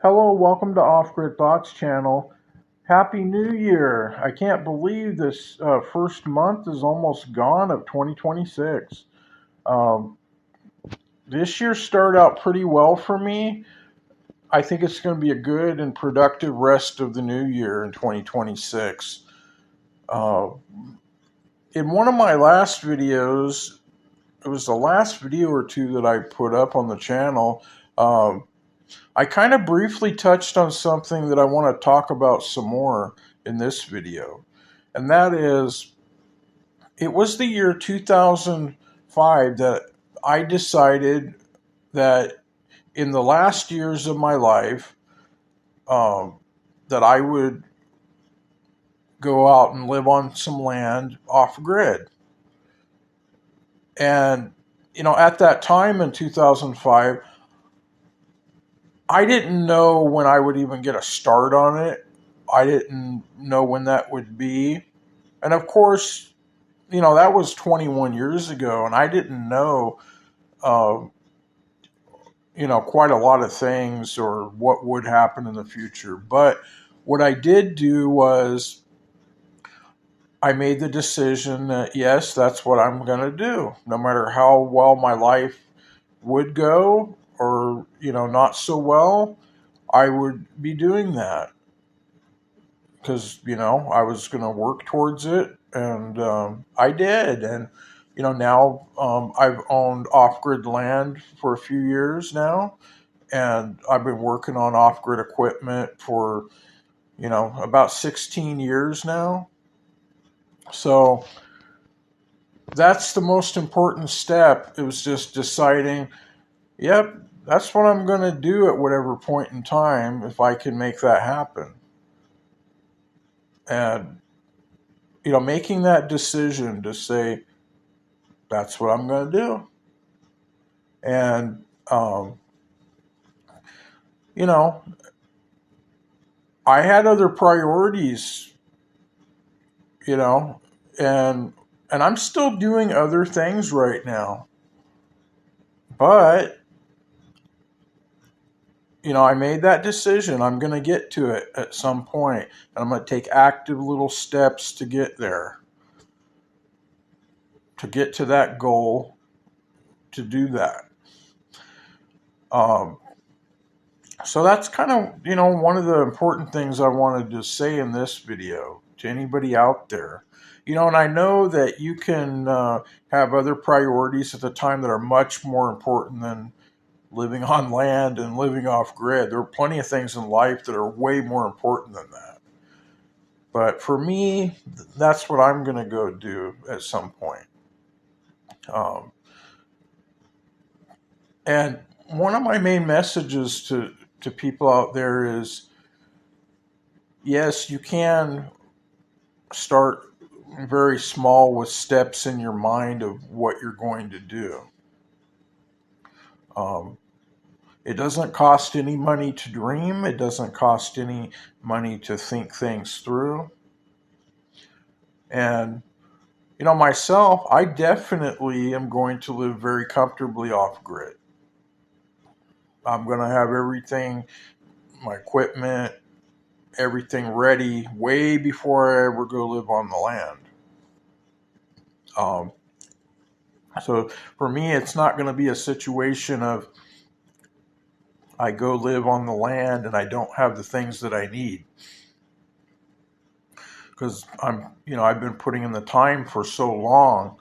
Hello, welcome to Off Grid Thoughts channel. Happy New Year! I can't believe this first month is almost gone of 2026. Um, this year started out pretty well for me. I think it's going to be a good and productive rest of the new year in 2026. Uh, in one of my last videos, it was the last video or two that I put up on the channel. Um, I kind of briefly touched on something that I want to talk about some more in this video. And that is, it was the year 2005 that I decided that in the last years of my life, um, that I would go out and live on some land off grid. And, at that time in 2005, I didn't know when I would even get a start on it. I didn't know when that would be. And of course, that was 21 years ago, and I didn't know, uh, quite a lot of things or what would happen in the future. But what I did do was I made the decision that, yes, that's what I'm going to do. No matter how well my life would go or, not so well, I would be doing that because I was going to work towards it, and I did. And now I've owned off-grid land for a few years now, and I've been working on off-grid equipment for about 16 years now. So that's the most important step. It was just deciding, yep, that's what I'm going to do at whatever point in time if I can make that happen. And making that decision to say, that's what I'm going to do. And, um, you know, I had other priorities, you know, and, and I'm still doing other things right now. But, I made that decision. I'm going to get to it at some point, and I'm going to take active little steps to get there, to get to that goal, to do that. Um, So that's kind of, one of the important things I wanted to say in this video to anybody out there. And I know that you can have other priorities at the time that are much more important than living on land and living off grid. There are plenty of things in life that are way more important than that. But for me, that's what I'm going to go do at some point. Um, and one of my main messages to people out there is, yes, you can start very small with steps in your mind of what you're going to do. Um, it doesn't cost any money to dream. It doesn't cost any money to think things through. And, myself, I definitely am going to live very comfortably off grid. I'm going to have everything, my equipment, everything ready way before I ever go live on the land. Um, so for me, it's not going to be a situation of I go live on the land and I don't have the things that I need because I've been putting in the time for so long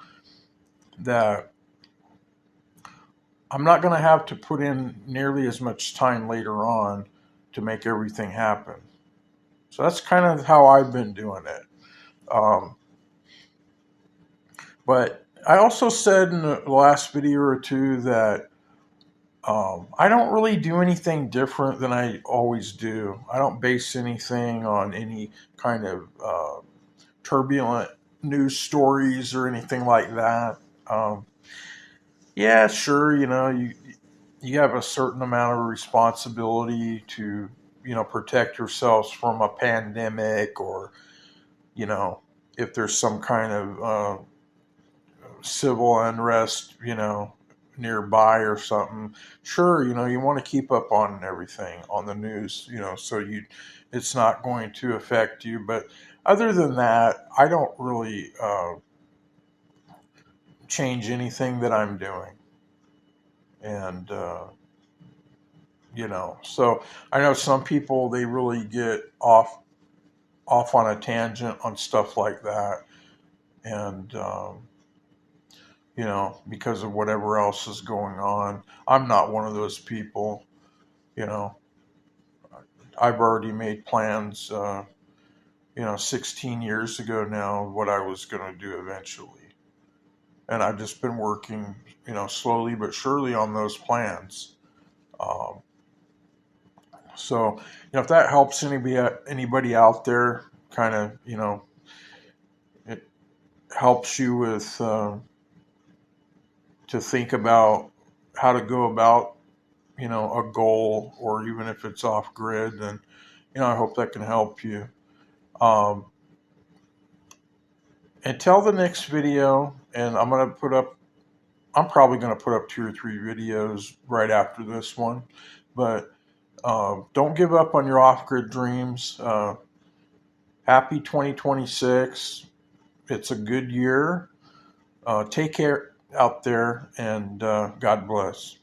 that I'm not going to have to put in nearly as much time later on to make everything happen. So that's kind of how I've been doing it. Um, but I also said in the last video or two that I don't really do anything different than I always do. I don't base anything on any kind of turbulent news stories or anything like that. Um, yeah, sure, you have a certain amount of responsibility to protect yourselves from a pandemic or you know if there's some kind of civil unrest nearby or something, sure, you want to keep up on everything on the news, so it's not going to affect you. But other than that, I don't really change anything that I'm doing. And, so I know some people, they really get off on a tangent on stuff like that. And, because of whatever else is going on. I'm not one of those people. You know, I've already made plans, 16 years ago now, what I was going to do eventually. And I've just been working, slowly but surely on those plans. Um, if that helps anybody out there, kind of, it helps you with to think about how to go about, a goal, or even if it's off grid, then, I hope that can help you. Um, Until the next video, and I'm probably going to put up 2 or 3 videos right after this one, but don't give up on your off-grid dreams. Happy 2026. It's a good year. Take care out there, and God bless.